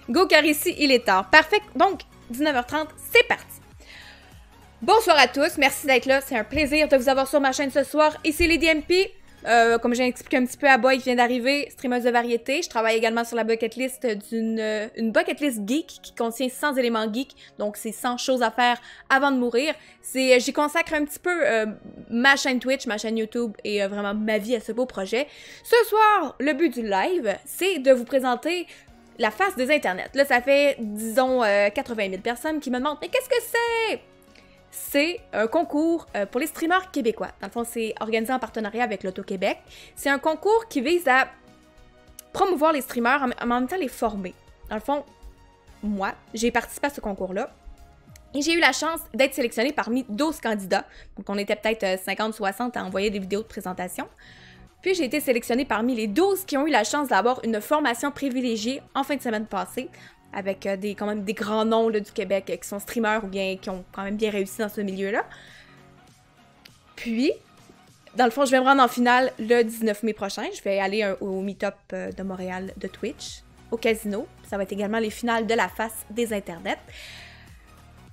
Go car ici, il est tard. Parfait. Donc, 19h30, c'est parti. Bonsoir à tous, merci d'être là. C'est un plaisir de vous avoir sur ma chaîne ce soir. Ici Lady MP. Comme j'ai expliqué un petit peu à Boy qui vient d'arriver, streameuse de variété. Je travaille également sur la bucket list d'une bucket list geek qui contient 100 éléments geek. Donc, c'est 100 choses à faire avant de mourir. J'y consacre un petit peu ma chaîne Twitch, ma chaîne YouTube et vraiment ma vie à ce beau projet. Ce soir, le but du live, c'est de vous présenter la face des internets. Là, ça fait, disons, 80 000 personnes qui me demandent « Mais qu'est-ce que c'est? » C'est un concours pour les streamers québécois. Dans le fond, c'est organisé en partenariat avec l'Auto-Québec. C'est un concours qui vise à promouvoir les streamers, en même temps les former. Dans le fond, moi, j'ai participé à ce concours-là. Et j'ai eu la chance d'être sélectionnée parmi 12 candidats. Donc, on était peut-être 50-60 à envoyer des vidéos de présentation. Puis, j'ai été sélectionnée parmi les 12 qui ont eu la chance d'avoir une formation privilégiée en fin de semaine passée, avec quand même des grands noms là, du Québec qui sont streamers ou bien qui ont quand même bien réussi dans ce milieu-là. Puis, dans le fond, je vais me rendre en finale le 19 mai prochain. Je vais aller au meet-up de Montréal de Twitch, au casino. Ça va être également les finales de la face des internets.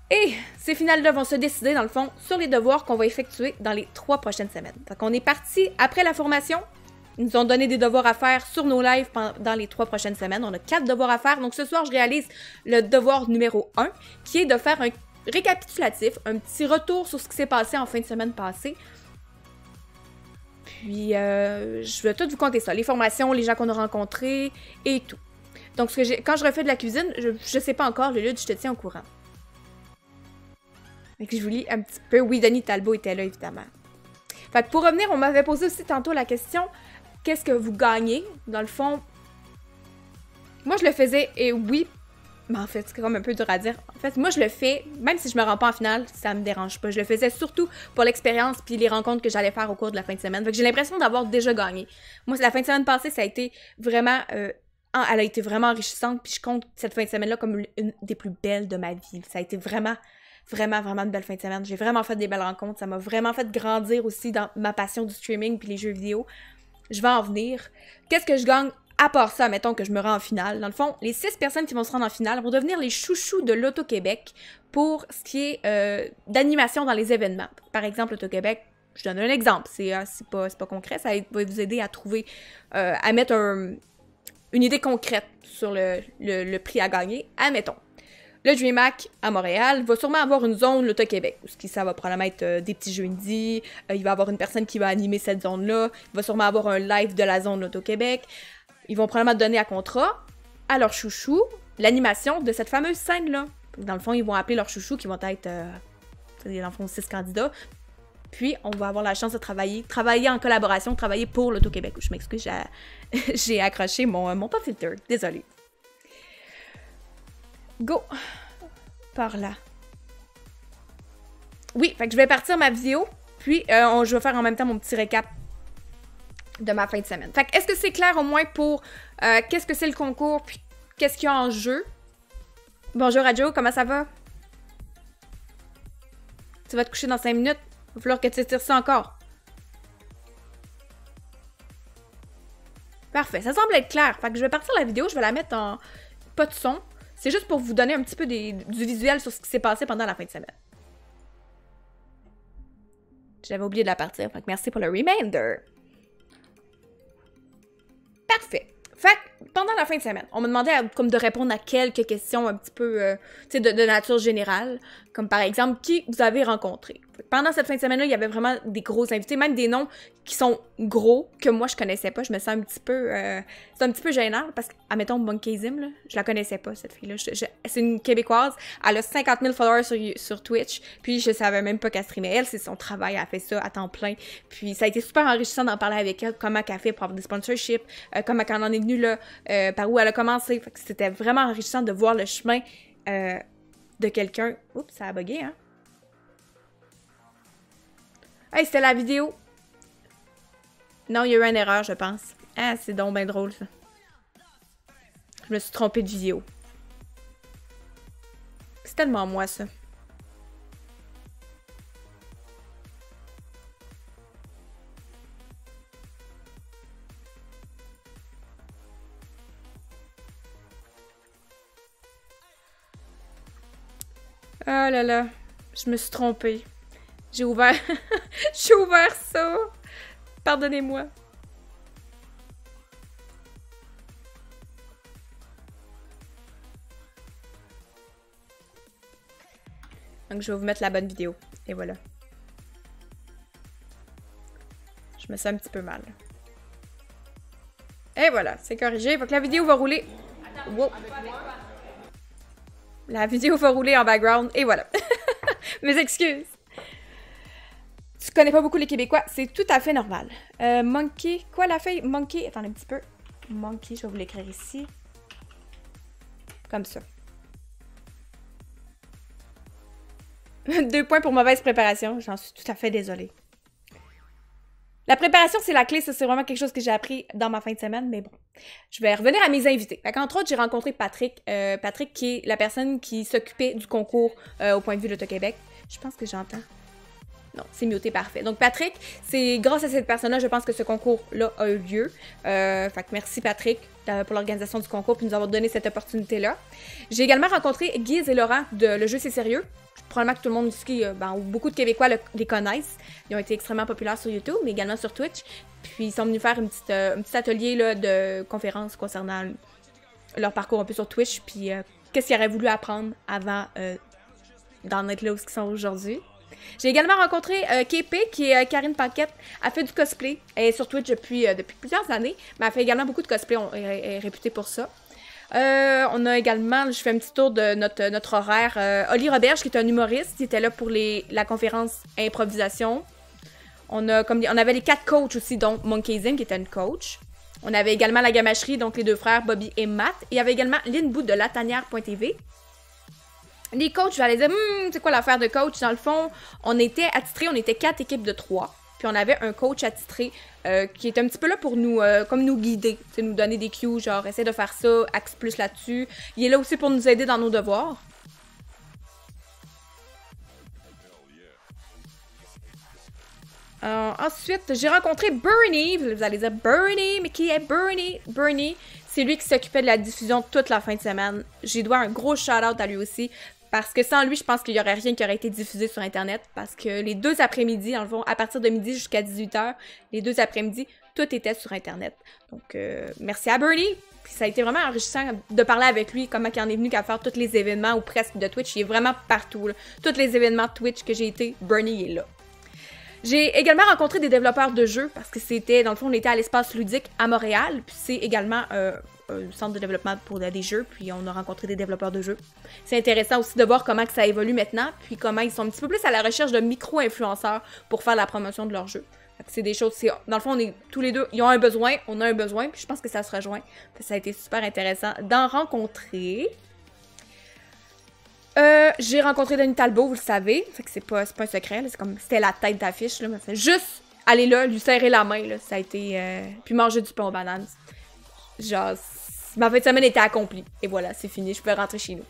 Et ces finales-là vont se décider, dans le fond, sur les devoirs qu'on va effectuer dans les 3 prochaines semaines. Donc, on est parti après la formation. Ils nous ont donné des devoirs à faire sur nos lives dans les 3 prochaines semaines. On a 4 devoirs à faire. Donc, ce soir, je réalise le devoir numéro 1, qui est de faire un récapitulatif, un petit retour sur ce qui s'est passé en fin de semaine passée. Puis, je vais tout vous compter ça. Les formations, les gens qu'on a rencontrés et tout. Donc, quand je refais de la cuisine, je sais pas encore, le lutte, je te tiens au courant. Fait que je vous lis un petit peu. Oui, Denis Talbot était là, évidemment. Fait que pour revenir, on m'avait posé aussi tantôt la question... Qu'est-ce que vous gagnez? Dans le fond, moi, je le faisais, et oui, mais en fait, c'est comme un peu dur à dire. En fait, moi, je le fais, même si je me rends pas en finale, ça me dérange pas. Je le faisais surtout pour l'expérience puis les rencontres que j'allais faire au cours de la fin de semaine. Fait que j'ai l'impression d'avoir déjà gagné. Moi, la fin de semaine passée, ça a été vraiment... elle a été vraiment enrichissante, puis je compte cette fin de semaine-là comme une des plus belles de ma vie. Ça a été vraiment une belle fin de semaine. J'ai vraiment fait des belles rencontres. Ça m'a vraiment fait grandir aussi dans ma passion du streaming puis les jeux vidéo. Je vais en venir. Qu'est-ce que je gagne à part ça, mettons que je me rends en finale? Dans le fond, les 6 personnes qui vont se rendre en finale vont devenir les chouchous de l'Auto-Québec pour ce qui est d'animation dans les événements. Par exemple, l'Auto-Québec, je donne un exemple, c'est pas concret, ça va vous aider à trouver, à mettre une idée concrète sur le prix à gagner. Admettons. Le DreamHack à Montréal va sûrement avoir une zone l'Auto-Québec, où ça va probablement être des petits jeux indie, il va y avoir une personne qui va animer cette zone-là, il va sûrement avoir un live de la zone l'Auto-Québec. Ils vont probablement donner à contrat à leur chouchou l'animation de cette fameuse scène-là. Dans le fond, ils vont appeler leurs chouchous qui vont être, dans le fond, 6 candidats. Puis, on va avoir la chance de travailler en collaboration, travailler pour l'Auto-Québec. Je m'excuse, j'ai accroché mon pop filter, désolé. Go! Par là. Oui, fait que je vais partir ma vidéo, puis je vais faire en même temps mon petit récap de ma fin de semaine. Fait que est-ce que c'est clair au moins pour qu'est-ce que c'est le concours, puis qu'est-ce qu'il y a en jeu? Bonjour Adjo, comment ça va? Tu vas te coucher dans 5 minutes? Il va falloir que tu tires ça encore. Parfait, ça semble être clair. Fait que je vais partir la vidéo, je vais la mettre en pas de son. C'est juste pour vous donner un petit peu du visuel sur ce qui s'est passé pendant la fin de semaine. J'avais oublié de la partir, fait que merci pour le reminder. Parfait. Fait que pendant la fin de semaine, on me demandait comme de répondre à quelques questions un petit peu tu sais, de nature générale, comme par exemple, qui vous avez rencontré. Pendant cette fin de semaine-là, il y avait vraiment des gros invités, même des noms qui sont gros, que moi je connaissais pas. Je me sens un petit peu... c'est un petit peu gênant, parce que, admettons, Monkey Zim, là, je la connaissais pas, cette fille-là. C'est une Québécoise, elle a 50 000 followers sur Twitch, puis je savais même pas qu'elle streamait. Elle, c'est son travail, elle a fait ça à temps plein. Puis ça a été super enrichissant d'en parler avec elle, comment elle a fait pour avoir des sponsorships, comment elle en est venue là, par où elle a commencé. Fait que c'était vraiment enrichissant de voir le chemin de quelqu'un... Oups, ça a bugué, hein? Hey, c'était la vidéo. Non, il y a eu une erreur, je pense. Ah, c'est donc bien drôle, ça. Je me suis trompée de vidéo. C'est tellement moi, ça. Ah là là, je me suis trompée. J'ai ouvert... J'ai ouvert ça. Pardonnez-moi. Donc, je vais vous mettre la bonne vidéo. Et voilà. Je me sens un petit peu mal. Et voilà, c'est corrigé. Faut que la vidéo va rouler. Wow. La vidéo va rouler en background. Et voilà. Mes excuses. Tu connais pas beaucoup les Québécois. C'est tout à fait normal. Monkey. Quoi la feuille? Monkey. Attendez un petit peu. Monkey, je vais vous l'écrire ici. Comme ça. 2 points pour mauvaise préparation. J'en suis tout à fait désolée. La préparation, c'est la clé. Ça, c'est vraiment quelque chose que j'ai appris dans ma fin de semaine. Mais bon, je vais revenir à mes invités. Entre autres, j'ai rencontré Patrick. Patrick, qui est la personne qui s'occupait du concours au point de vue de l'Auto-Québec. Je pense que j'entends. Non, c'est muté, parfait. Donc, Patrick, c'est grâce à cette personne-là, je pense que ce concours-là a eu lieu. Fait que merci, Patrick, pour l'organisation du concours et nous avoir donné cette opportunité-là. J'ai également rencontré Guise et Laurent de Le Jeu, c'est sérieux. Probablement que tout le monde ici, ou beaucoup de Québécois les connaissent. Ils ont été extrêmement populaires sur YouTube, mais également sur Twitch. Puis, ils sont venus faire un petit atelier là, de conférence concernant leur parcours un peu sur Twitch. Puis, qu'est-ce qu'ils auraient voulu apprendre avant d'en être là où ils sont aujourd'hui. J'ai également rencontré KP, qui est Karine Paquette. Elle fait du cosplay. Elle est sur Twitch depuis plusieurs années, mais elle fait également beaucoup de cosplay. Elle est réputée pour ça. On a également, je fais un petit tour de notre horaire. Oli Roberge, qui est un humoriste, qui était là pour la conférence improvisation. On avait les 4 coachs aussi, donc Monkey Zim, qui était une coach. On avait également la gamacherie, donc les 2 frères, Bobby et Matt. Et il y avait également Lynn Bout de latanière.tv. Les coachs, j'allais dire, c'est quoi l'affaire de coach? Dans le fond, on était attitrés, on était 4 équipes de 3. Puis on avait un coach attitré qui est un petit peu là pour nous, comme nous guider. C'est nous donner des cues, genre, essaie de faire ça, axe plus là-dessus. Il est là aussi pour nous aider dans nos devoirs. Ensuite, j'ai rencontré Bernie. Vous allez dire, Bernie, mais qui est Bernie? Bernie, c'est lui qui s'occupait de la diffusion toute la fin de semaine. J'ai dois un gros shout-out à lui aussi. Parce que sans lui, je pense qu'il n'y aurait rien qui aurait été diffusé sur Internet. Parce que les 2 après-midi, dans le fond, à partir de midi jusqu'à 18h, les 2 après-midi, tout était sur Internet. Donc, merci à Bernie. Puis ça a été vraiment enrichissant de parler avec lui, comment il en est venu qu'à faire tous les événements, ou presque, de Twitch. Il est vraiment partout, là. Tous les événements Twitch que j'ai été, Bernie est là. J'ai également rencontré des développeurs de jeux, parce que c'était, dans le fond, on était à l'espace ludique à Montréal. Puis c'est également un centre de développement pour des jeux, puis on a rencontré des développeurs de jeux. C'est intéressant aussi de voir comment que ça évolue maintenant, puis comment ils sont un petit peu plus à la recherche de micro-influenceurs pour faire la promotion de leurs jeux. C'est des choses, dans le fond, on est tous les deux, ils ont un besoin, on a un besoin, puis je pense que ça se rejoint. Ça a été super intéressant d'en rencontrer. J'ai rencontré Denis Talbot, vous le savez, fait que c'est pas un secret, c'est comme c'était la tête d'affiche, là, mais c'est juste aller là, lui serrer la main, là, ça a été, puis manger du pain aux bananes. Genre, ma fin de semaine était accomplie. Et voilà, c'est fini, je peux rentrer chez nous.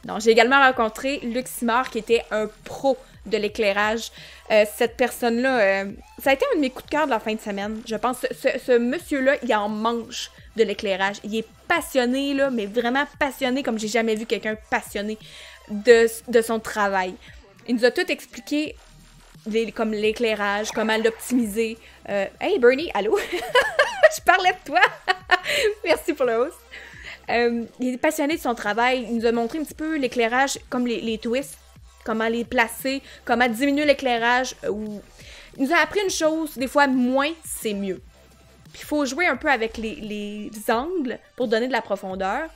Donc, j'ai également rencontré Luc Simard, qui était un pro de l'éclairage. Cette personne-là, ça a été un de mes coups de cœur de la fin de semaine. Je pense que ce monsieur-là, il en mange de l'éclairage. Il est passionné, là, mais vraiment passionné, comme j'ai jamais vu quelqu'un passionné de son travail. Il nous a tout expliqué, comme l'éclairage, comment l'optimiser. Hey Bernie, allô? Je parlais de toi! Merci pour le host. Il est passionné de son travail. Il nous a montré un petit peu l'éclairage, comme les twists, comment les placer, comment diminuer l'éclairage. Il nous a appris une chose, des fois, moins, c'est mieux. Puis il faut jouer un peu avec les angles pour donner de la profondeur.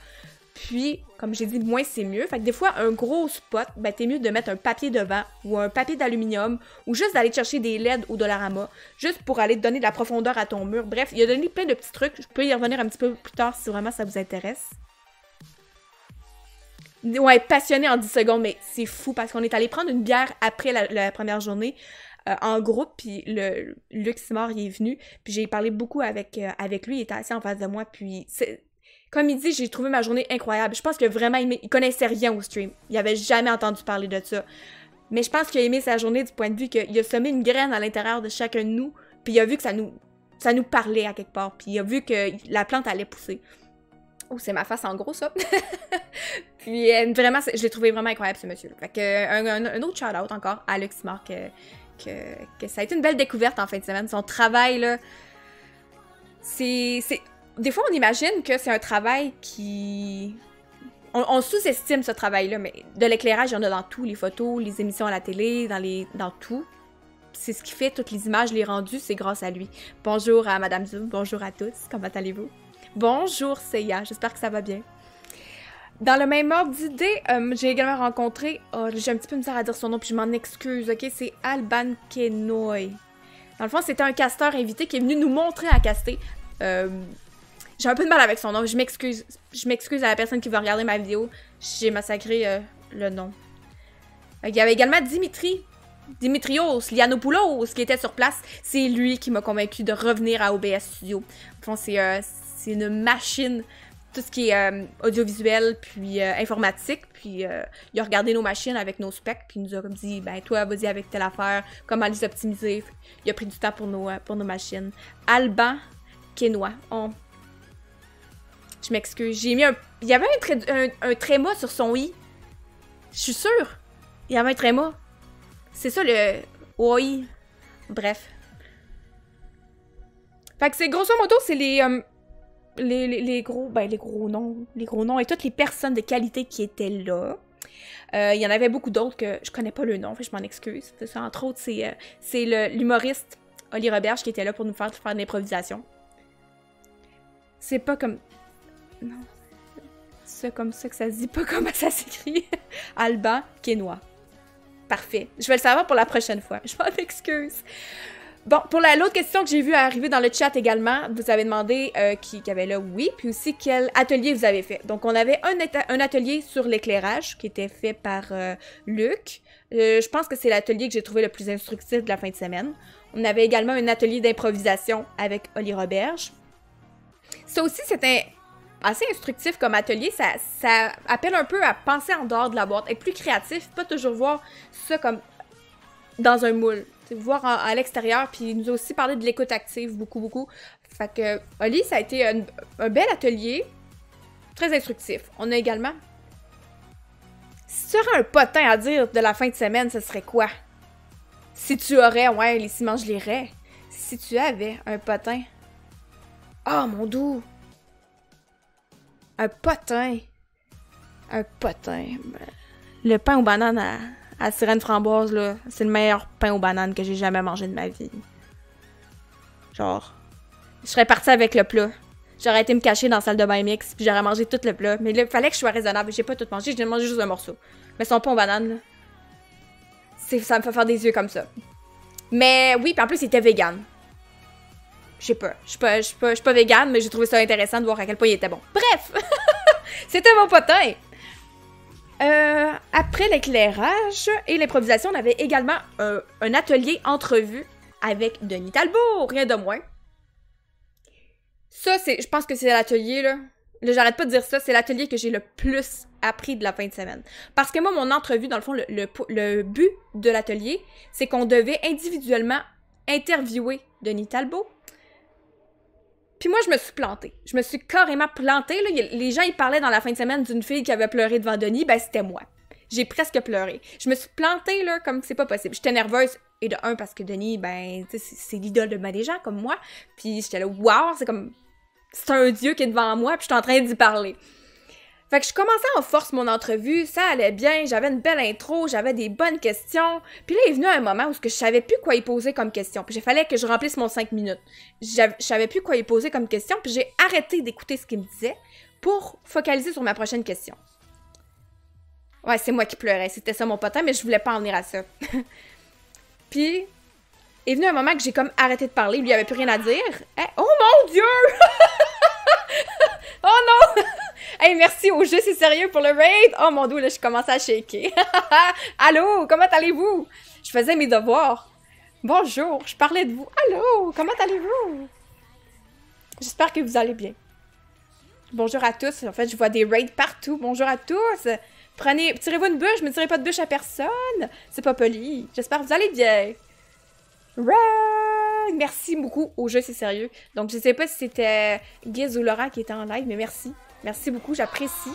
Puis, comme j'ai dit, moins c'est mieux. Fait que des fois, un gros spot, ben t'es mieux de mettre un papier devant ou un papier d'aluminium ou juste d'aller chercher des LED au Dollarama juste pour aller te donner de la profondeur à ton mur. Bref, il a donné plein de petits trucs. Je peux y revenir un petit peu plus tard si vraiment ça vous intéresse. Ouais, passionné en 10 secondes, mais c'est fou parce qu'on est allé prendre une bière après la première journée en groupe, puis le Luc Simard, il est venu, puis j'ai parlé beaucoup avec lui, il était assis en face de moi, puis comme il dit, j'ai trouvé ma journée incroyable. Je pense que vraiment, il connaissait rien au stream. Il avait jamais entendu parler de ça. Mais je pense qu'il a aimé sa journée du point de vue qu'il a semé une graine à l'intérieur de chacun de nous, puis il a vu que ça nous parlait à quelque part, puis il a vu que la plante allait pousser. Oh, c'est ma face en gros, ça. Puis vraiment, je l'ai trouvé vraiment incroyable, ce monsieur-là. Fait que un autre shout-out encore à Luxmar, que ça a été une belle découverte en fin de semaine. Son travail, là, c'est... Des fois, on imagine que c'est un travail qui... On sous-estime ce travail-là, mais de l'éclairage, il y en a dans tout, les photos, les émissions à la télé, dans tout. C'est ce qui fait toutes les images, les rendus, c'est grâce à lui. Bonjour à Madame Zoom, bonjour à tous, comment allez-vous? Bonjour Seiya, j'espère que ça va bien. Dans le même ordre d'idée, j'ai également rencontré, j'ai un petit peu de misère à dire son nom, puis je m'en excuse, ok? C'est Alban Kenoy. Dans le fond, c'était un casteur invité qui est venu nous montrer à caster. J'ai un peu de mal avec son nom, je m'excuse à la personne qui va regarder ma vidéo. J'ai massacré le nom. Il y avait également Dimitrios Lianopoulos qui était sur place. C'est lui qui m'a convaincu de revenir à OBS Studio. Enfin, c'est une machine, tout ce qui est audiovisuel, puis informatique. Puis il a regardé nos machines avec nos specs, puis il nous a comme dit, ben toi, vas-y avec telle affaire, comment les optimiser. Il a pris du temps pour nos machines. Alban Kenoy. Je m'excuse. J'ai mis il y avait un tréma sur son i. Je suis sûre. Il y avait un tréma. C'est ça le OI. Bref. Fait que c'est grosso modo, c'est les gros noms et toutes les personnes de qualité qui étaient là. Il y en avait beaucoup d'autres que je connais pas le nom, fait je m'en excuse. Ça, entre autres, c'est l'humoriste Oli Roberge qui était là pour nous faire de l'improvisation. C'est pas comme... Non. C'est comme ça que ça se dit, pas comment ça s'écrit. Alban Kenoy. Parfait. Je vais le savoir pour la prochaine fois. Je m'en excuse. Bon, pour l'autre question que j'ai vue arriver dans le chat également, vous avez demandé qui y avait là, oui, puis aussi quel atelier vous avez fait. Donc, on avait un atelier sur l'éclairage qui était fait par Luc. Je pense que c'est l'atelier que j'ai trouvé le plus instructif de la fin de semaine. On avait également un atelier d'improvisation avec Oli Roberge. Ça aussi, c'était assez instructif comme atelier. Ça appelle un peu à penser en dehors de la boîte, être plus créatif, pas toujours voir ça comme dans un moule. Voir à l'extérieur, puis il nous a aussi parlé de l'écoute active, beaucoup. Fait que, Oli, ça a été un bel atelier, très instructif. On a également... Si tu aurais un potin à dire de la fin de semaine, ce serait quoi? Si tu aurais, ouais, les ciments, je lirais. Si tu avais un potin... Oh, mon doux! Un potin! Un potin... Le pain aux bananes à sirène framboise, là, c'est le meilleur pain aux bananes que j'ai jamais mangé de ma vie. Genre, je serais partie avec le plat. J'aurais été me cacher dans la salle de bain mix, puis j'aurais mangé tout le plat. Mais il fallait que je sois raisonnable. J'ai pas tout mangé, j'ai mangé juste un morceau. Mais son pain aux bananes, là, ça me fait faire des yeux comme ça. Mais oui, puis en plus, il était vegan. Je sais pas, je suis pas vegan, mais j'ai trouvé ça intéressant de voir à quel point il était bon. Bref! C'était mon potin! Après l'éclairage et l'improvisation, on avait également un atelier entrevue avec Denis Talbot, rien de moins. Ça, je pense que c'est l'atelier, là. Là, j'arrête pas de dire ça, c'est l'atelier que j'ai le plus appris de la fin de semaine. Parce que moi, mon entrevue, dans le fond, le but de l'atelier, c'est qu'on devait individuellement interviewer Denis Talbot. Puis moi, je me suis plantée. Je me suis carrément plantée. Là. Les gens, ils parlaient dans la fin de semaine d'une fille qui avait pleuré devant Denis. Ben, c'était moi. J'ai presque pleuré. Je me suis plantée, là, comme c'est pas possible. J'étais nerveuse. Et de un, parce que Denis, ben, tu sais, c'est l'idole de des gens comme moi. Puis j'étais là, wow, c'est comme... C'est un dieu qui est devant moi, puis je suis en train d'y parler. Fait que je commençais en force mon entrevue, ça allait bien, j'avais une belle intro, j'avais des bonnes questions. Puis là, il est venu un moment où je savais plus quoi y poser comme question. Puis il fallait que je remplisse mon 5 minutes. Je savais plus quoi y poser comme question, puis j'ai arrêté d'écouter ce qu'il me disait pour focaliser sur ma prochaine question. Ouais, c'est moi qui pleurais, c'était ça mon potin, mais je voulais pas en venir à ça. Puis, est venu un moment que j'ai comme arrêté de parler, lui il avait plus rien à dire. Hey, oh mon Dieu! Oh non! Hey, merci au jeu, c'est sérieux pour le raid! Oh mon Dieu, là, je commençais à shaker. Allô, comment allez-vous? Je faisais mes devoirs. Bonjour, je parlais de vous. Allô, comment allez-vous? J'espère que vous allez bien. Bonjour à tous. En fait, je vois des raids partout. Bonjour à tous. Tirez-vous une bûche, mais tirez pas de bûche à personne. C'est pas poli. J'espère que vous allez bien. Raid! Merci beaucoup au jeu, c'est sérieux. Donc, je sais pas si c'était Giz ou Laura qui était en live, mais merci. Merci beaucoup, j'apprécie.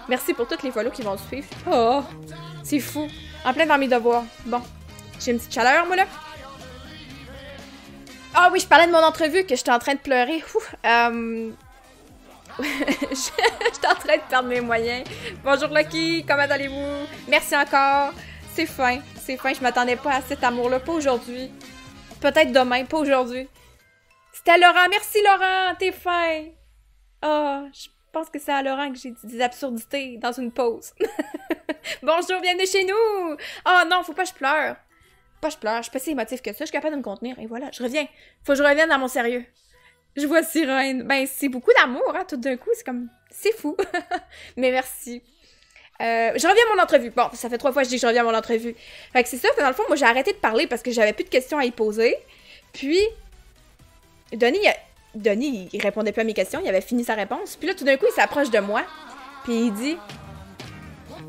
Merci pour toutes les follow qui vont suivre. Oh, c'est fou. En plein dans mes devoirs. Bon, j'ai une petite chaleur, moi, là. Ah oui, je parlais de mon entrevue, que j'étais en train de pleurer. J'étais en train de perdre mes moyens. Bonjour Lucky, comment allez-vous? Merci encore. C'est fin, je m'attendais pas à cet amour-là, pas aujourd'hui. Peut-être demain, pas aujourd'hui. C'était à Laurent, merci Laurent, t'es fin. Ah, je pense que c'est à Laurent que j'ai dit des absurdités dans une pause. Bonjour, bienvenue chez nous. Oh non, faut pas que je pleure. Je suis pas si émotive que ça, je suis capable de me contenir, et voilà, je reviens. Faut que je revienne dans mon sérieux. Je vois Sirène. Ben, c'est beaucoup d'amour, hein, tout d'un coup, c'est comme... C'est fou. Mais merci. Je reviens à mon entrevue. Bon, ça fait 3 fois que je dis que je reviens à mon entrevue. Fait que c'est ça, dans le fond, moi, j'ai arrêté de parler parce que j'avais plus de questions à y poser. Puis, Denis, il répondait plus à mes questions, il avait fini sa réponse. Puis là, tout d'un coup, il s'approche de moi, puis il dit...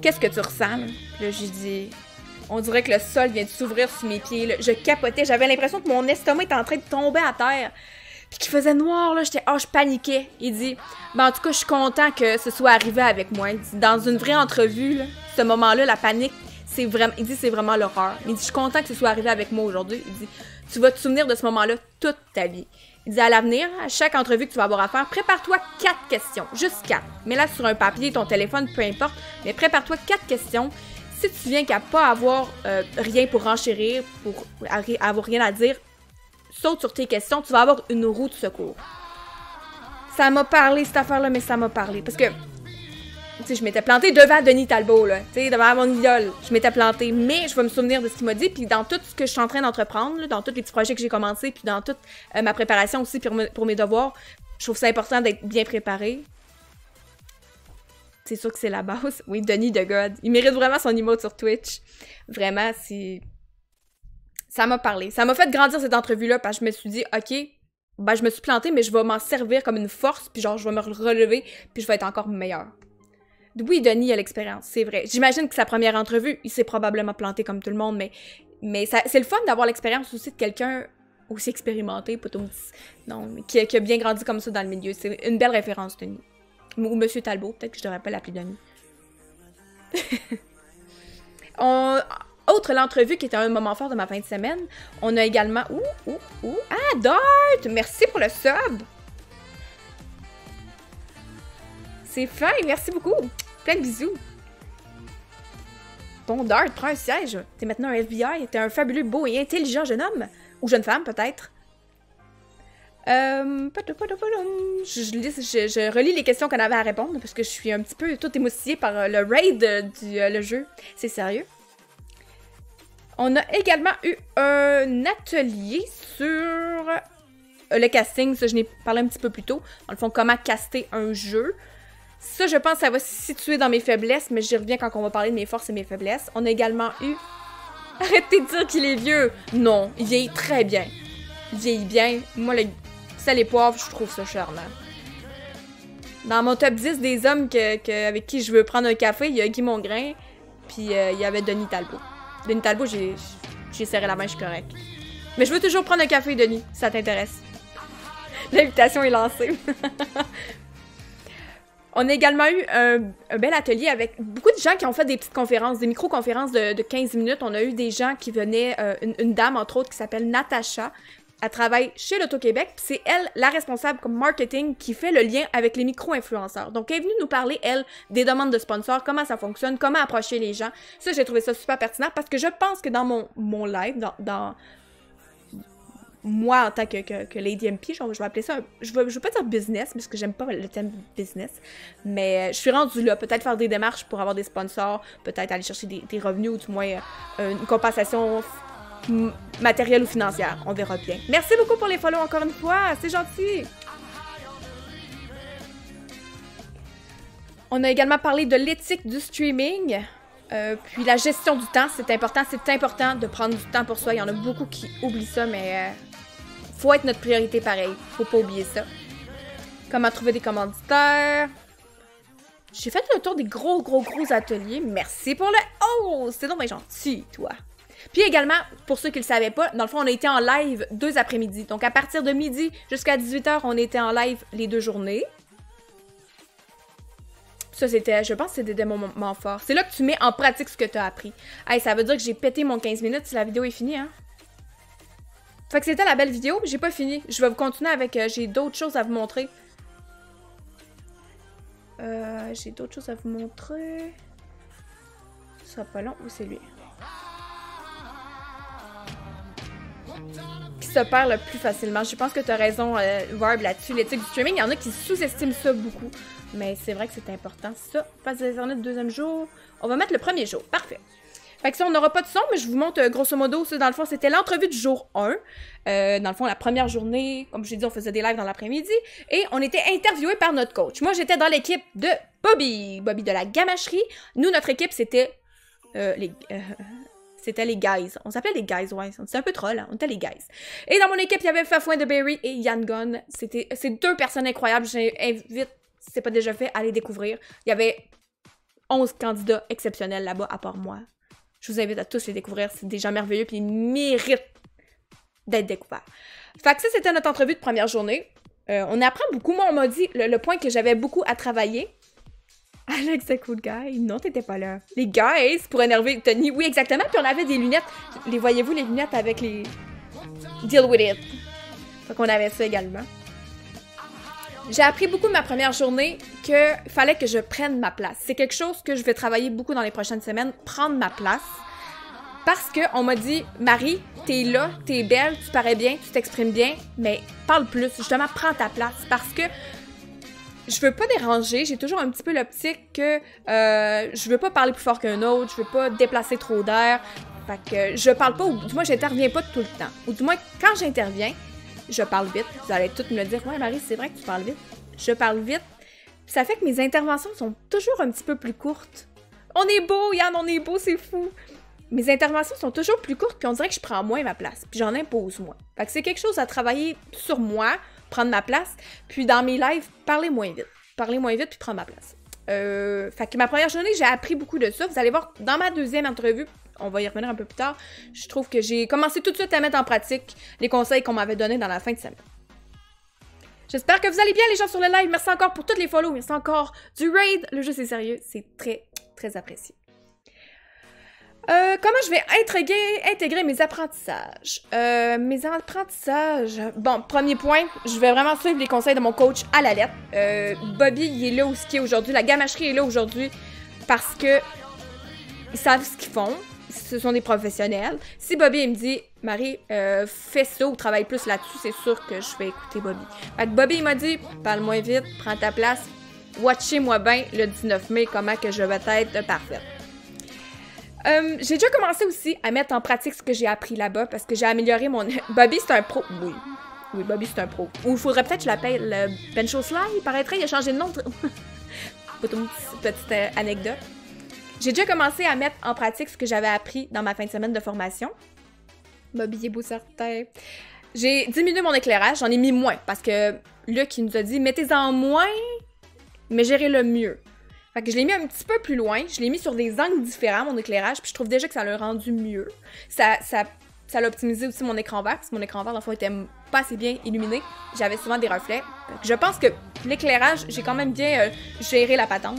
Qu'est-ce que tu ressens, là? Puis là, j'ai dit... On dirait que le sol vient de s'ouvrir sous mes pieds, là. Je capotais, j'avais l'impression que mon estomac était en train de tomber à terre. Puis qu'il faisait noir, là, je paniquais. Il dit, ben en tout cas, je suis content que ce soit arrivé avec moi. Il dit, dans une vraie entrevue, là, ce moment-là, la panique, c'est vraiment, il dit, c'est vraiment l'horreur. Il dit, je suis content que ce soit arrivé avec moi aujourd'hui. Il dit, tu vas te souvenir de ce moment-là toute ta vie. Il dit, à l'avenir, à chaque entrevue que tu vas avoir à faire, prépare-toi 4 questions, juste 4. Mets-la sur un papier, ton téléphone, peu importe, mais prépare-toi 4 questions. Si tu viens qu'à pas avoir rien pour renchérir, pour avoir rien à dire, saute sur tes questions, tu vas avoir une roue de secours. Ça m'a parlé, cette affaire-là, mais ça m'a parlé. Parce que, tu sais, je m'étais plantée devant Denis Talbot, là, tu sais, devant mon idole. Je m'étais plantée, mais je vais me souvenir de ce qu'il m'a dit, puis dans tout ce que je suis en train d'entreprendre, là, dans tous les petits projets que j'ai commencés, puis dans toute ma préparation aussi pour mes devoirs, je trouve ça important d'être bien préparée. C'est sûr que c'est la base. Oui, Denis de God. Il mérite vraiment son emote sur Twitch. Vraiment, c'est... Ça m'a parlé. Ça m'a fait grandir cette entrevue-là parce que je me suis dit, OK, ben je me suis plantée, mais je vais m'en servir comme une force, puis genre, je vais me relever, puis je vais être encore meilleure. Oui, Denis a l'expérience, c'est vrai. J'imagine que sa première entrevue, il s'est probablement planté comme tout le monde, mais c'est le fun d'avoir l'expérience aussi de quelqu'un aussi expérimenté, pas tout... Non, mais qui a bien grandi comme ça dans le milieu. C'est une belle référence, Denis. Ou Monsieur Talbot, peut-être que je devrais pas l'appeler Denis. Outre l'entrevue qui était un moment fort de ma fin de semaine, on a également... Ah, Dart! Merci pour le sub! C'est fin, merci beaucoup! Plein de bisous! Bon, Dart, prends un siège. T'es maintenant un FBI, t'es un fabuleux, beau et intelligent jeune homme. Ou jeune femme, peut-être. Je relis les questions qu'on avait à répondre parce que je suis un petit peu toute émoustillée par le raid le jeu. C'est sérieux. On a également eu un atelier sur le casting. Ça, je n'ai parlé un petit peu plus tôt. Dans le fond, comment caster un jeu. Ça, je pense que ça va se situer dans mes faiblesses, mais j'y reviens quand on va parler de mes forces et mes faiblesses. On a également eu... Arrêtez de dire qu'il est vieux! Non, il vieillit très bien. Il vieillit bien. Moi, le sel et poivre, je trouve ça charmant. Dans mon top 10 des hommes avec qui je veux prendre un café, il y a Guy Mongrain, puis il y avait Denis Talbot. Denis Talbot, j'ai serré la main, je suis correcte. Mais je veux toujours prendre un café, Denis, si ça t'intéresse. L'invitation est lancée. On a également eu un bel atelier avec beaucoup de gens qui ont fait des petites conférences, des micro-conférences de 15 minutes. On a eu des gens qui venaient, une dame, entre autres, qui s'appelle Natacha. Elle travaille chez l'Auto-Québec, puis c'est elle, la responsable comme marketing, qui fait le lien avec les micro-influenceurs. Donc, elle est venue nous parler, elle, des demandes de sponsors, comment ça fonctionne, comment approcher les gens. Ça, j'ai trouvé ça super pertinent parce que je pense que dans mon live, dans moi, en tant que Lady MP, genre, je vais appeler ça, je veux pas dire business, parce que j'aime pas le thème business, mais je suis rendue là, peut-être faire des démarches pour avoir des sponsors, peut-être aller chercher des revenus, ou du moins une compensation matérielle ou financière, on verra bien. Merci beaucoup pour les follow encore une fois, c'est gentil! On a également parlé de l'éthique du streaming, puis la gestion du temps, c'est important de prendre du temps pour soi, il y en a beaucoup qui oublient ça, mais faut être notre priorité pareil, faut pas oublier ça. Comment trouver des commanditaires. J'ai fait le tour des gros ateliers, merci pour le... Oh, c'est donc bien gentil, toi! Puis également, pour ceux qui le savaient pas, dans le fond, on a été en live 2 après-midi. Donc, à partir de midi jusqu'à 18h, on était en live les 2 journées. Ça, c'était, je pense que c'était des moments forts. C'est là que tu mets en pratique ce que tu as appris. Hey, ça veut dire que j'ai pété mon 15 minutes si la vidéo est finie, hein? Fait que c'était la belle vidéo, j'ai pas fini. Je vais vous continuer avec... j'ai d'autres choses à vous montrer. J'ai d'autres choses à vous montrer. Ce sera pas long, ou c'est lui? Qui se perd le plus facilement. Je pense que tu as raison, Warb, là-dessus. L'éthique du streaming, il y en a qui sous-estiment ça beaucoup. Mais c'est vrai que c'est important. Ça, passe d'internet deuxième jour. On va mettre le premier jour. Parfait. Fait que ça, on n'aura pas de son, mais je vous montre grosso modo, ça, dans le fond, c'était l'entrevue du jour 1. Dans le fond, la première journée, comme je l'ai dit, on faisait des lives dans l'après-midi. Et on était interviewés par notre coach. Moi, j'étais dans l'équipe de Bobby. Bobby de la gamacherie. Nous, notre équipe, c'était c'était les guys. On s'appelait les guys, ouais. C'était un peu troll, hein? On était les guys. Et dans mon équipe, il y avait Fafouin de Berry et Yann Gunn. C'est deux personnes incroyables. J'invite, si c'est pas déjà fait, à les découvrir. Il y avait 11 candidats exceptionnels là-bas, à part moi. Je vous invite à tous les découvrir. C'est des gens merveilleux, puis ils méritent d'être découverts. Fait que ça, c'était notre entrevue de première journée. On apprend beaucoup. Moi, on m'a dit le point que j'avais beaucoup à travailler. Alex, the cool guy. Non, t'étais pas là. Les guys, pour énerver Tony. Oui, exactement. Puis on avait des lunettes. Les voyez-vous, les lunettes avec les... Deal with it. Fait qu'on avait ça également. J'ai appris beaucoup de ma première journée qu'il fallait que je prenne ma place. C'est quelque chose que je vais travailler beaucoup dans les prochaines semaines, prendre ma place. Parce qu'on m'a dit, Marie, t'es là, t'es belle, tu parais bien, tu t'exprimes bien, mais parle plus, justement, prends ta place. Parce que je veux pas déranger, j'ai toujours un petit peu l'optique que je veux pas parler plus fort qu'un autre, je veux pas déplacer trop d'air. Fait que je parle pas, ou du moins j'interviens pas tout le temps. Ou du moins, quand j'interviens, je parle vite. Vous allez toutes me le dire. Ouais, Marie, c'est vrai que tu parles vite. Je parle vite. Ça fait que mes interventions sont toujours un petit peu plus courtes. On est beau, Yann, on est beau, c'est fou. Mes interventions sont toujours plus courtes, puis on dirait que je prends moins ma place. Puis j'en impose moins. Fait que c'est quelque chose à travailler sur moi, prendre ma place. Puis dans mes lives, parler moins vite. Parler moins vite, puis prendre ma place. Fait que ma première journée, j'ai appris beaucoup de ça. Vous allez voir, dans ma deuxième entrevue, on va y revenir un peu plus tard, je trouve que j'ai commencé tout de suite à mettre en pratique les conseils qu'on m'avait donnés dans la fin de semaine. J'espère que vous allez bien, les gens sur le live. Merci encore pour tous les follow. Merci encore du raid. Le jeu, c'est sérieux. C'est très, très apprécié. Comment je vais intégrer mes apprentissages? Mes apprentissages... Bon, premier point, je vais vraiment suivre les conseils de mon coach à la lettre. Bobby, il est là où ce qui est aujourd'hui. La gamacherie est là aujourd'hui parce que ils savent ce qu'ils font. Ce sont des professionnels. Si Bobby il me dit « Marie, fais ça ou travaille plus là-dessus », c'est sûr que je vais écouter Bobby. Fait que Bobby il m'a dit « Parle moins vite, prends ta place, watchez-moi bien le 19 mai comment que je vais être parfaite. » J'ai déjà commencé aussi à mettre en pratique ce que j'ai appris là-bas parce que j'ai amélioré mon... Bobby, c'est un pro. Oui. Oui, Bobby, c'est un pro. Ou il faudrait peut-être que je l'appelle Bencho Sly, il paraîtrait, il a changé de nom. Petite anecdote. J'ai déjà commencé à mettre en pratique ce que j'avais appris dans ma fin de semaine de formation. Bobby est beau certain. J'ai diminué mon éclairage, j'en ai mis moins parce que Luc, il nous a dit « Mettez-en moins, mais gérez-le mieux ». Fait que je l'ai mis un petit peu plus loin, je l'ai mis sur des angles différents, mon éclairage, puis je trouve déjà que ça l'a rendu mieux. Ça l'a optimisé aussi mon écran vert, parce que mon écran vert, dans le fond, était pas assez bien illuminé. J'avais souvent des reflets. Je pense que l'éclairage, j'ai quand même bien géré la patente.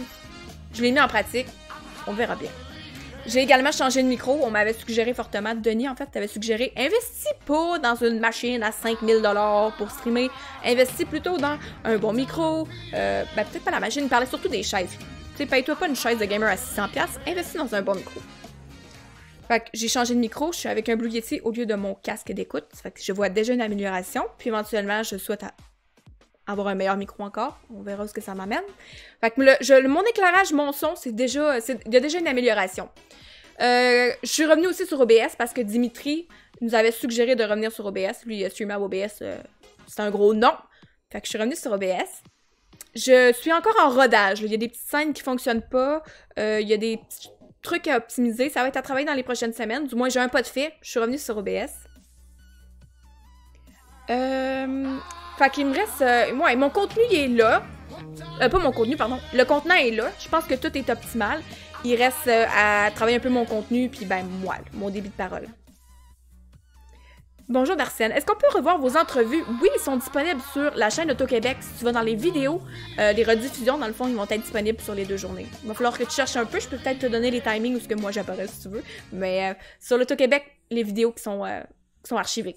Je l'ai mis en pratique, on verra bien. J'ai également changé de micro, on m'avait suggéré fortement, Denis, en fait, t'avais suggéré, investis pas dans une machine à 5000 $ pour streamer, investis plutôt dans un bon micro, peut-être pas la machine, il parlait surtout des chaises. Tu sais, paye-toi pas une chaise de gamer à 600$, investis dans un bon micro. Fait que j'ai changé de micro, je suis avec un Blue Yeti au lieu de mon casque d'écoute, fait que je vois déjà une amélioration, puis éventuellement, je souhaite avoir un meilleur micro encore, on verra ce que ça m'amène. Fait que mon éclairage, mon son, il y a déjà une amélioration. Je suis revenue aussi sur OBS parce que Dimitri nous avait suggéré de revenir sur OBS. Lui, il a streamé à OBS, c'est un gros non. Fait que je suis revenue sur OBS. Je suis encore en rodage. Il y a des petites scènes qui fonctionnent pas. Il y a des petits trucs à optimiser. Ça va être à travailler dans les prochaines semaines. Du moins, j'ai un pas de fait. Je suis revenue sur OBS. Fait qu'il me reste... ouais, mon contenu, il est là. Pas mon contenu, pardon. Le contenant est là. Je pense que tout est optimal. Il reste à travailler un peu mon contenu, puis ben moi, mon débit de parole. Bonjour Darcène, est-ce qu'on peut revoir vos entrevues? Oui, ils sont disponibles sur la chaîne Auto-Québec. Si tu vas dans les vidéos, les rediffusions, dans le fond, ils vont être disponibles sur les 2 journées. Il va falloir que tu cherches un peu, je peux peut-être te donner les timings où ce que moi j'apparais si tu veux. Mais sur l'Auto-Québec, les vidéos qui sont archivées.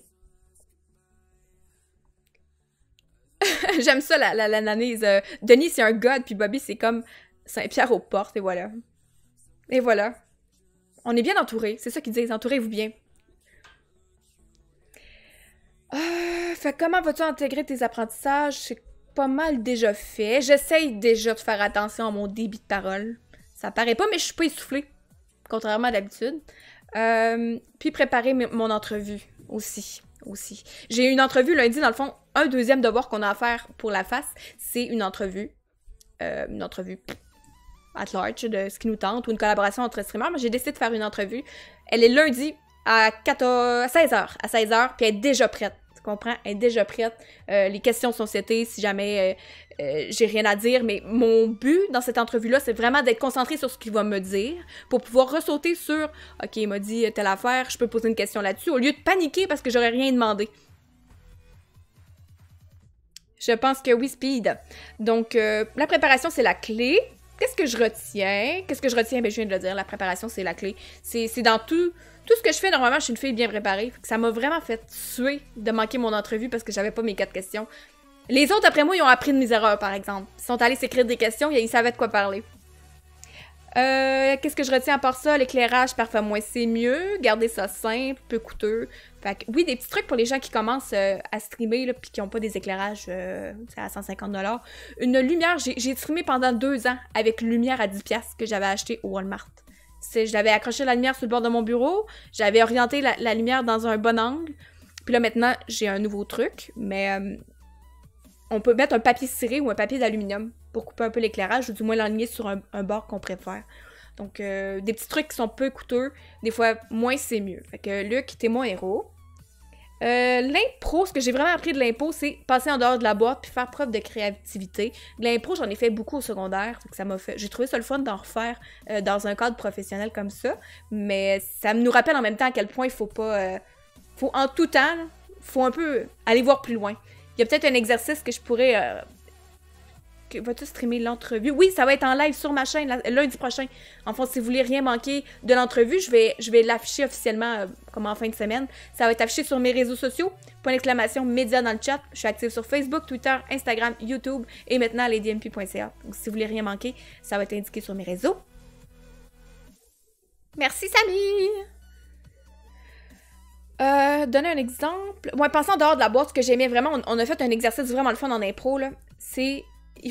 J'aime ça l'analyse. Denis, c'est un god, puis Bobby, c'est comme Saint-Pierre aux portes, et voilà. Et voilà. On est bien entourés, c'est ça qu'ils disent, entourez-vous bien. Fait comment vas-tu intégrer tes apprentissages? C'est pas mal déjà fait. J'essaye déjà de faire attention à mon débit de parole. Ça paraît pas, mais je suis pas essoufflée, contrairement à d'habitude. Puis préparer mon entrevue aussi. J'ai une entrevue lundi, dans le fond, un deuxième devoir qu'on a à faire pour la face, c'est une entrevue at large de ce qui nous tente, ou une collaboration entre streamers, mais j'ai décidé de faire une entrevue. Elle est lundi à 16h, puis elle est déjà prête. Tu comprends? Elle est déjà prête. Les questions sont setées si jamais j'ai rien à dire, mais mon but dans cette entrevue-là, c'est vraiment d'être concentrée sur ce qu'il va me dire pour pouvoir ressauter sur « Ok, il m'a dit telle affaire, je peux poser une question là-dessus » au lieu de paniquer parce que j'aurais rien demandé. Je pense que oui, Speed. Donc, la préparation, c'est la clé. Qu'est-ce que je retiens? Ben, je viens de le dire, la préparation, c'est la clé. C'est dans tout ce que je fais. Normalement, je suis une fille bien préparée. Ça m'a vraiment fait suer de manquer mon entrevue parce que j'avais pas mes 4 questions. Les autres, après moi, ils ont appris de mes erreurs, par exemple. Ils sont allés s'écrire des questions et ils savaient de quoi parler. Qu'est-ce que je retiens à part ça? L'éclairage, parfois moins, c'est mieux. Garder ça simple, peu coûteux. Fait que, oui, des petits trucs pour les gens qui commencent à streamer puis qui n'ont pas des éclairages à 150$. Une lumière, j'ai streamé pendant 2 ans avec une lumière à 10$ que j'avais acheté au Walmart. Je l'avais accroché la lumière sur le bord de mon bureau, j'avais orienté la lumière dans un bon angle. Puis là, maintenant, j'ai un nouveau truc, mais on peut mettre un papier ciré ou un papier d'aluminium pour couper un peu l'éclairage, ou du moins l'aligner sur un bord qu'on préfère. Donc, des petits trucs qui sont peu coûteux, des fois, moins c'est mieux. Fait que Luc, t'es mon héros. L'impro, ce que j'ai vraiment appris de l'impro, c'est passer en dehors de la boîte puis faire preuve de créativité. De l'impro, j'en ai fait beaucoup au secondaire, donc ça m'a fait... J'ai trouvé ça le fun d'en refaire dans un cadre professionnel comme ça, mais ça nous rappelle en même temps à quel point il faut pas... faut en tout temps, faut un peu aller voir plus loin. Il y a peut-être un exercice que je pourrais... Vas-tu streamer l'entrevue? Oui, ça va être en live sur ma chaîne lundi prochain. Enfin, si vous voulez rien manquer de l'entrevue, je vais l'afficher officiellement comme en fin de semaine. Ça va être affiché sur mes réseaux sociaux. ! Média dans le chat. Je suis active sur Facebook, Twitter, Instagram, YouTube et maintenant ladymp.ca. Donc, si vous voulez rien manquer, ça va être indiqué sur mes réseaux. Merci, Samy! Donner un exemple. Ouais, pensant en dehors de la boîte, ce que j'aimais vraiment, on a fait un exercice vraiment le fun en impro, là. C'est...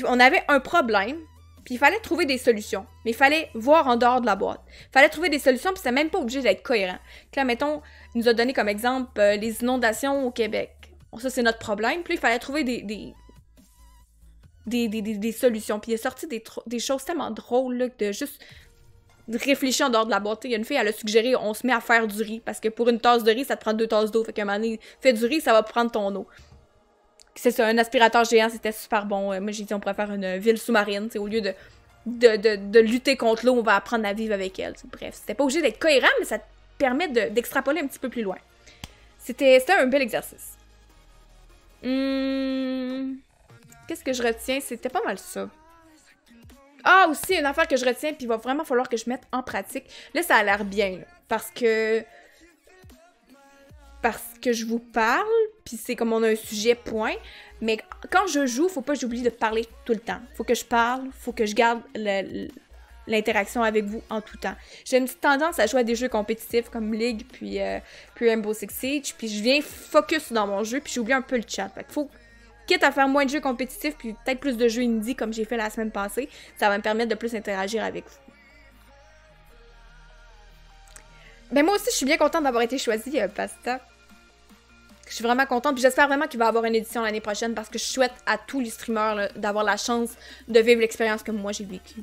On avait un problème, puis il fallait trouver des solutions. Mais il fallait voir en dehors de la boîte. Il fallait trouver des solutions, puis c'était même pas obligé d'être cohérent. Donc là, mettons, il nous a donné comme exemple les inondations au Québec. Bon, ça, c'est notre problème. Puis là, il fallait trouver des solutions. Puis il est sorti des choses tellement drôles, là, de juste réfléchir en dehors de la boîte. Il y a une fille, elle a suggéré, on se met à faire du riz. Parce que pour une tasse de riz, ça te prend 2 tasses d'eau. Fait qu'à un moment donné, fais du riz, ça va prendre ton eau. C'est ça, un aspirateur géant, c'était super bon. Moi, j'ai dit, on pourrait faire une ville sous-marine, au lieu de lutter contre l'eau, on va apprendre à vivre avec elle. Bref, c'était pas obligé d'être cohérent, mais ça te permet d'extrapoler un petit peu plus loin. C'était un bel exercice. Qu'est-ce que je retiens? C'était pas mal ça. Ah, aussi, une affaire que je retiens, puis il va vraiment falloir que je mette en pratique. Là, ça a l'air bien, là, parce que je vous parle, puis c'est comme on a un sujet, point. Mais quand je joue, faut pas que j'oublie de parler tout le temps. Faut que je parle, faut que je garde l'interaction avec vous en tout temps. J'ai une petite tendance à jouer à des jeux compétitifs comme League, puis Rainbow Six Siege, puis je viens focus dans mon jeu, puis j'oublie un peu le chat. Fait que faut, quitte à faire moins de jeux compétitifs, puis peut-être plus de jeux indie comme j'ai fait la semaine passée, ça va me permettre de plus interagir avec vous. Ben moi aussi, je suis bien contente d'avoir été choisie, Pasta. Je suis vraiment contente, puis j'espère vraiment qu'il va y avoir une édition l'année prochaine parce que je souhaite à tous les streamers d'avoir la chance de vivre l'expérience que moi j'ai vécue.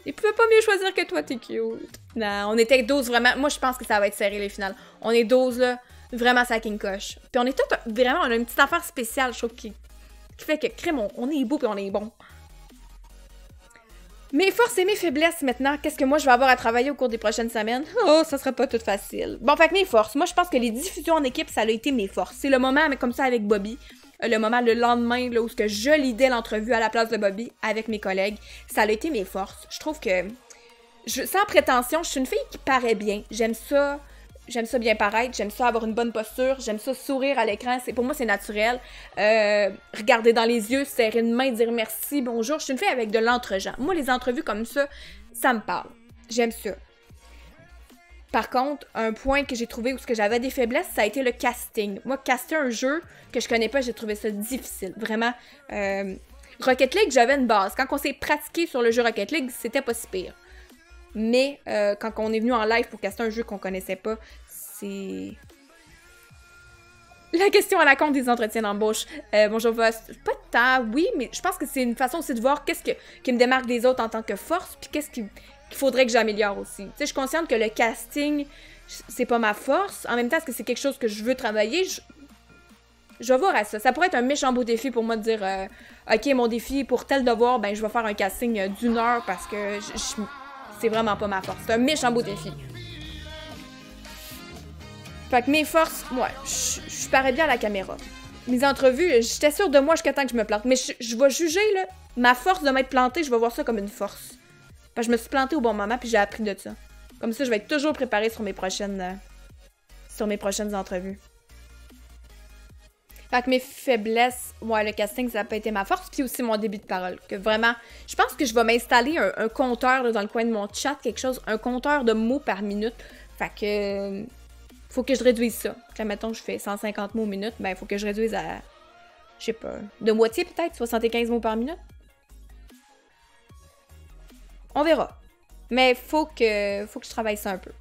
Ils pouvaient pas mieux choisir que toi, t'es cute. Non, on était 12 vraiment. Moi, je pense que ça va être serré les finales. On est 12 là, vraiment ça King Coche. Puis on est tous vraiment, on a une petite affaire spéciale, je trouve, qui fait que crème, on est beau puis on est bon. Mes forces et mes faiblesses maintenant, qu'est-ce que moi je vais avoir à travailler au cours des prochaines semaines? Oh, ça sera pas tout facile. Bon, fait que mes forces, moi je pense que les diffusions en équipe, ça a été mes forces. C'est le moment, mais comme ça avec Bobby, le moment le lendemain là, où je lidais l'entrevue à la place de Bobby avec mes collègues, ça a été mes forces. Je trouve que, sans prétention, je suis une fille qui paraît bien. J'aime ça bien paraître, j'aime ça avoir une bonne posture, j'aime ça sourire à l'écran, pour moi c'est naturel. Regarder dans les yeux, serrer une main, dire merci, bonjour. Je suis une fille avec de l'entre-gens. Moi, les entrevues comme ça me parle. J'aime ça. Par contre, un point que j'ai trouvé où j'avais des faiblesses, ça a été le casting. Moi, caster un jeu que je connais pas, j'ai trouvé ça difficile. Vraiment. Rocket League, j'avais une base. Quand on s'est pratiqué sur le jeu Rocket League, c'était pas si pire. Mais quand on est venu en live pour caster un jeu qu'on connaissait pas, c'est... La question à la con des entretiens d'embauche. Bonjour, pas de temps, oui, mais je pense que c'est une façon aussi de voir qu'est-ce qui me démarque des autres en tant que force, puis qu'est-ce qu'il faudrait que j'améliore aussi. Tu sais, je suis consciente que le casting, c'est pas ma force. En même temps, est-ce que c'est quelque chose que je veux travailler? Je vais voir à ça. Ça pourrait être un méchant beau défi pour moi de dire OK, mon défi pour tel devoir, ben je vais faire un casting d'1 heure parce que c'est vraiment pas ma force. C'est un méchant beau défi. Fait que mes forces, moi, je parais bien à la caméra. Mes entrevues, j'étais sûre de moi jusqu'à temps que je me plante. Mais je vais juger, là, ma force de m'être plantée, je vais voir ça comme une force. Fait que je me suis plantée au bon moment, puis j'ai appris de ça. Comme ça, je vais être toujours préparée sur mes prochaines entrevues. Fait que mes faiblesses, ouais, le casting, ça n'a pas été ma force, puis aussi mon débit de parole. Que vraiment, je pense que je vais m'installer un compteur là, dans le coin de mon chat, un compteur de mots par minute. Fait que, faut que je réduise ça. Là, mettons, je fais 150 mots minute, ben, faut que je réduise à, je sais pas, de moitié peut-être, 75 mots par minute. On verra. Mais faut que je travaille ça un peu.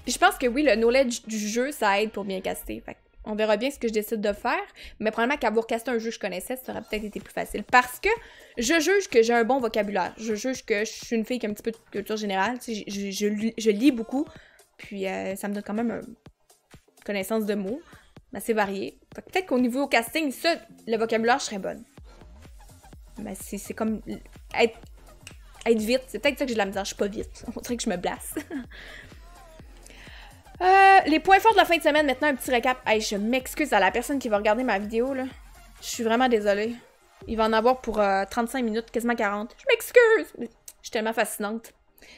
Puis je pense que oui, le knowledge du jeu, ça aide pour bien caster. Fait on verra bien ce que je décide de faire, mais probablement qu'avoir casté un jeu que je connaissais, ça aurait peut-être été plus facile. Parce que je juge que j'ai un bon vocabulaire. Je juge que je suis une fille qui a un petit peu de culture générale. Tu sais, je lis beaucoup, puis ça me donne quand même une connaissance de mots assez variée. Fait que peut-être qu'au niveau casting, ça, le vocabulaire, je serais bonne. Mais c'est comme être vite. C'est peut-être ça que j'ai de la misère. Je suis pas vite. On dirait que je me blasse. Les points forts de la fin de semaine, maintenant un petit récap. Hey, je m'excuse à la personne qui va regarder ma vidéo, là. Je suis vraiment désolée. Il va en avoir pour 35 minutes, quasiment 40. Je m'excuse! Je suis tellement fascinante.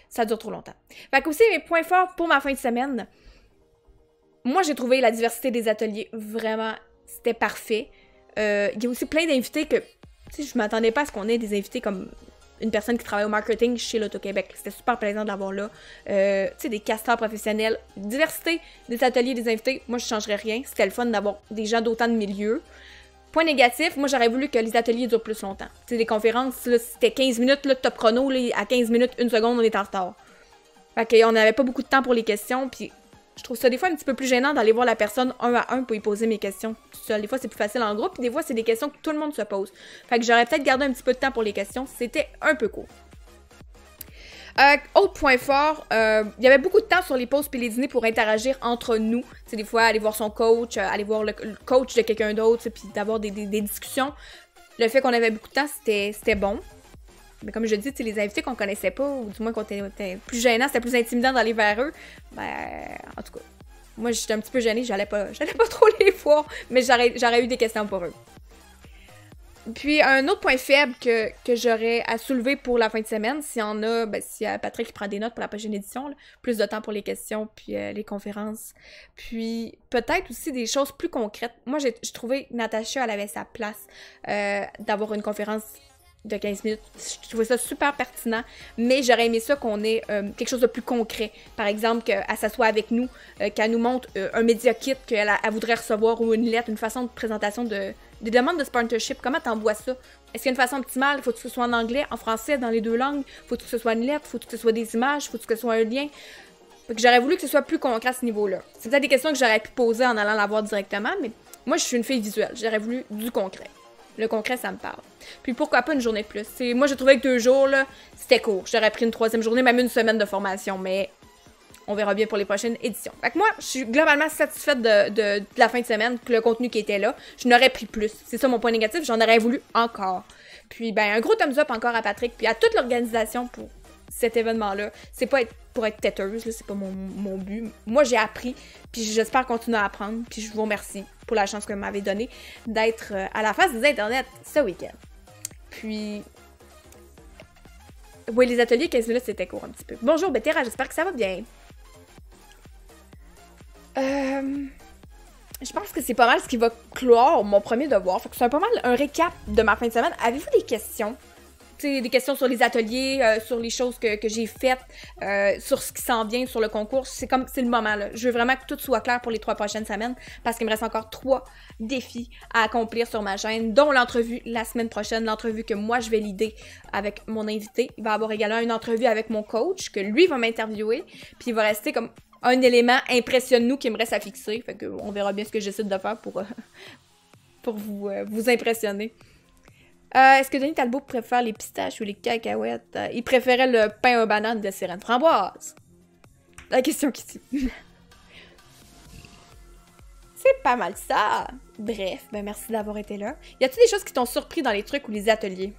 Ça dure trop longtemps. Fait que aussi, mes points forts pour ma fin de semaine. Moi, j'ai trouvé la diversité des ateliers vraiment... C'était parfait. Il y a aussi plein d'invités que... Tu sais, je m'attendais pas à ce qu'on ait des invités comme... une personne qui travaille au marketing chez l'Auto-Québec. C'était super plaisant de l'avoir là. Tu sais, des casteurs professionnels. Diversité des ateliers, des invités. Moi, je changerais rien. C'était le fun d'avoir des gens d'autant de milieux. Point négatif, moi, j'aurais voulu que les ateliers durent plus longtemps. Tu sais, les conférences, là, c'était 15 minutes, là, top chrono, là, à 15 minutes, 1 seconde, on est en retard. Fait qu'on n'avait pas beaucoup de temps pour les questions, puis je trouve ça des fois un petit peu plus gênant d'aller voir la personne un à un pour y poser mes questions tout seul. Des fois, c'est plus facile en groupe, puis des fois, c'est des questions que tout le monde se pose. Fait que j'aurais peut-être gardé un petit peu de temps pour les questions. C'était un peu court. Autre point fort, il y avait beaucoup de temps sur les pauses puis les dîners pour interagir entre nous. C'est des fois aller voir son coach, aller voir le coach de quelqu'un d'autre, puis d'avoir des discussions. Le fait qu'on avait beaucoup de temps, c'était bon. Mais comme je dis, les invités qu'on connaissait pas, ou du moins qu'on était plus gênant, c'était plus intimidant d'aller vers eux. Ben, en tout cas, moi j'étais un petit peu gênée, j'allais pas trop les voir, mais j'aurais eu des questions pour eux. Puis un autre point faible que j'aurais à soulever pour la fin de semaine, s'il y en a, ben s'il y a Patrick qui prend des notes pour la prochaine édition, là, plus de temps pour les questions, puis les conférences. Puis peut-être aussi des choses plus concrètes. Moi, j'ai trouvé que Natacha, elle avait sa place d'avoir une conférence de 15 minutes. Je trouvais ça super pertinent, mais j'aurais aimé ça qu'on ait quelque chose de plus concret. Par exemple, qu'elle s'assoie avec nous, qu'elle nous montre un média kit qu'elle voudrait recevoir ou une lettre, une façon de présentation des demandes de sponsorship. Comment t'envoies ça? Est-ce qu'il y a une façon optimale? Faut-il que ce soit en anglais, en français, dans les deux langues? Faut-il que ce soit une lettre? Faut-il que ce soit des images? Faut-il que ce soit un lien? Fait que j'aurais voulu que ce soit plus concret à ce niveau-là. C'est peut-être des questions que j'aurais pu poser en allant la voir directement, mais moi, je suis une fille visuelle. J'aurais voulu du concret. Le concret, ça me parle. Puis pourquoi pas une journée de plus? Moi, j'ai trouvé que 2 jours, là, c'était court. J'aurais pris une 3e journée, même une semaine de formation, mais on verra bien pour les prochaines éditions. Fait que moi, je suis globalement satisfaite de la fin de semaine, le contenu qui était là. Je n'aurais pris plus. C'est ça mon point négatif, j'en aurais voulu encore. Puis, ben, un gros thumbs up encore à Patrick, puis à toute l'organisation pour cet événement-là. C'est pas pour être têteuse, là, c'est pas mon but. Moi, j'ai appris, puis j'espère continuer à apprendre, puis je vous remercie pour la chance que vous m'avez donnée d'être à la face des internets ce week-end. Puis, oui, les ateliers 15 minutes, c'était court un petit peu. Bonjour, Betera, j'espère que ça va bien. Je pense que c'est pas mal ce qui va clore mon premier devoir. Fait que c'est pas mal un récap de ma fin de semaine. Avez-vous des questions? T'sais, des questions sur les ateliers, sur les choses que j'ai faites, sur ce qui s'en vient, sur le concours. C'est le moment, là. Je veux vraiment que tout soit clair pour les 3 prochaines semaines parce qu'il me reste encore 3 défis à accomplir sur ma chaîne, dont l'entrevue la semaine prochaine, l'entrevue que moi je vais l'idée avec mon invité. Il va y avoir également une entrevue avec mon coach, que lui va m'interviewer, puis il va rester comme un élément impressionne-nous qui me reste à fixer. Fait que on verra bien ce que j'essaie de faire pour vous impressionner. Est-ce que Denis Talbot préfère les pistaches ou les cacahuètes? Il préférait le pain aux bananes de Sirène Framboise. La question qui tue. C'est pas mal ça. Bref, ben merci d'avoir été là. Y a-t-il des choses qui t'ont surpris dans les trucs ou les ateliers?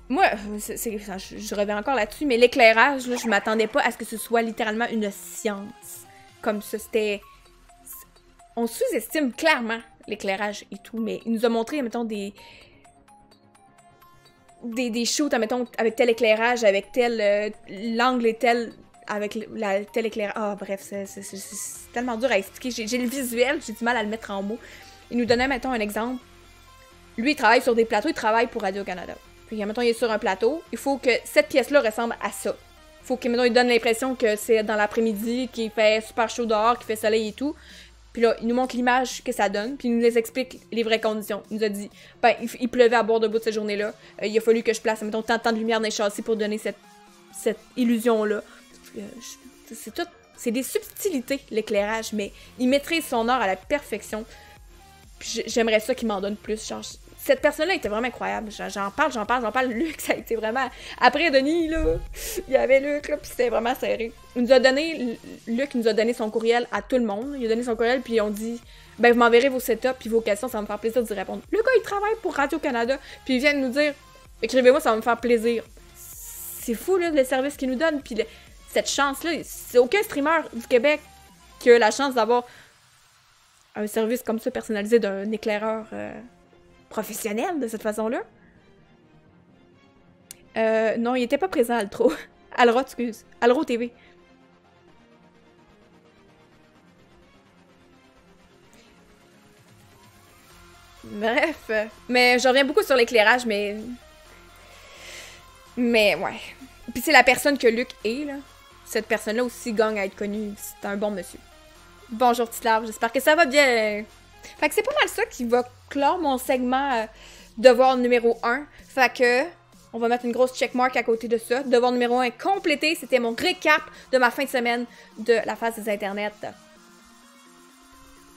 Moi, je reviens encore là-dessus, mais l'éclairage, là, je m'attendais pas à ce que ce soit littéralement une science. Comme ça, c'était... On sous-estime clairement l'éclairage et tout, mais il nous a montré, mettons, des shoots, mettons, avec tel éclairage, avec tel l'angle et tel, avec tel éclairage. Ah, bref, c'est tellement dur à expliquer. J'ai le visuel, j'ai du mal à le mettre en mots. Il nous donnait, mettons, un exemple. Lui, il travaille sur des plateaux, il travaille pour Radio-Canada. Puis, mettons, il est sur un plateau. Il faut que cette pièce-là ressemble à ça. Il faut qu'il, mettons, il donne l'impression que c'est dans l'après-midi, qu'il fait super chaud dehors, qu'il fait soleil et tout. Puis là, il nous montre l'image que ça donne, puis il nous explique les vraies conditions. Il nous a dit, ben, il pleuvait à bord de bout de cette journée-là. Il a fallu que je place, mettons, tant de lumière dans les châssis pour donner cette illusion-là. C'est tout. C'est des subtilités, l'éclairage, mais il maîtrise son art à la perfection. Puis j'aimerais ça qu'il m'en donne plus. Genre, cette personne-là était vraiment incroyable. J'en parle. Luc, ça a été vraiment... Après Denis, là, il y avait Luc, là, puis c'était vraiment serré. Luc nous a donné son courriel à tout le monde. Il a donné son courriel, puis on dit, ben, vous m'enverrez vos setups, puis vos questions, ça va me faire plaisir d'y répondre. Le gars, il travaille pour Radio-Canada, puis il vient de nous dire, écrivez-moi, ça va me faire plaisir. C'est fou, là, le service qu'il nous donne, puis cette chance-là, c'est aucun streamer du Québec qui a la chance d'avoir un service comme ça personnalisé d'un éclaireur professionnel de cette façon-là. Non, il était pas présent à Altro. Alro, excuse. Alro TV. Bref. Mais je reviens beaucoup sur l'éclairage, mais... Mais, ouais. Puis c'est la personne que Luc est, là. Cette personne-là aussi gagne à être connue. C'est un bon monsieur. Bonjour Tislav, j'espère que ça va bien. Fait que c'est pas mal ça qui va clore mon segment devoir numéro 1. Fait que on va mettre une grosse checkmark à côté de ça. Devoir numéro 1 complété. C'était mon récap de ma fin de semaine de la face des internets.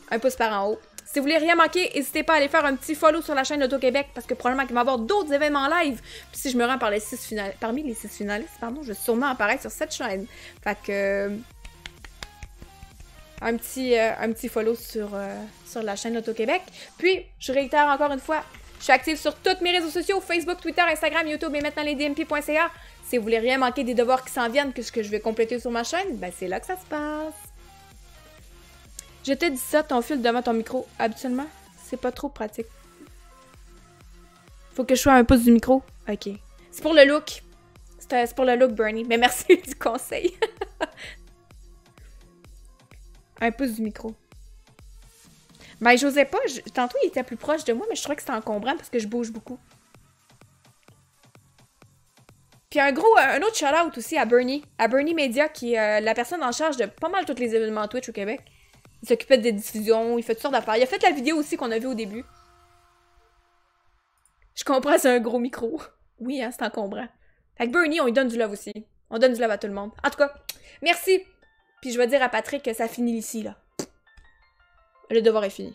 Un pouce par en haut. Si vous voulez rien manquer, n'hésitez pas à aller faire un petit follow sur la chaîne d'Auto-Québec parce que probablement qu'il va y avoir d'autres événements live. Puis si je me rends parmi les 6 finalistes, je vais sûrement apparaître sur cette chaîne. Fait que... un petit follow sur la chaîne d'Auto-Québec. Puis, je réitère encore une fois, je suis active sur tous mes réseaux sociaux, Facebook, Twitter, Instagram, YouTube et maintenant lesdmp.ca. Si vous voulez rien manquer des devoirs qui s'en viennent, que ce que je vais compléter sur ma chaîne, ben c'est là que ça se passe. Je te dis ça, ton fil devant ton micro, habituellement, c'est pas trop pratique. Faut que je sois à un pouce du micro? Ok. C'est pour le look. C'est pour le look, Bernie. Mais merci du conseil. Un pouce du micro. Ben, j'osais pas. Tantôt, il était plus proche de moi, mais je trouvais que c'était encombrant parce que je bouge beaucoup. Puis un autre shout-out aussi à Bernie Media, qui est la personne en charge de pas mal tous les événements Twitch au Québec. Il s'occupait des diffusions, il fait toutes sortes d'affaires. Il a fait la vidéo aussi qu'on a vue au début. Je comprends, c'est un gros micro. Oui, hein, c'est encombrant. Fait que Bernie, on lui donne du love aussi. On donne du love à tout le monde. En tout cas, merci! Puis je vais dire à Patrick que ça finit ici, là. Le devoir est fini.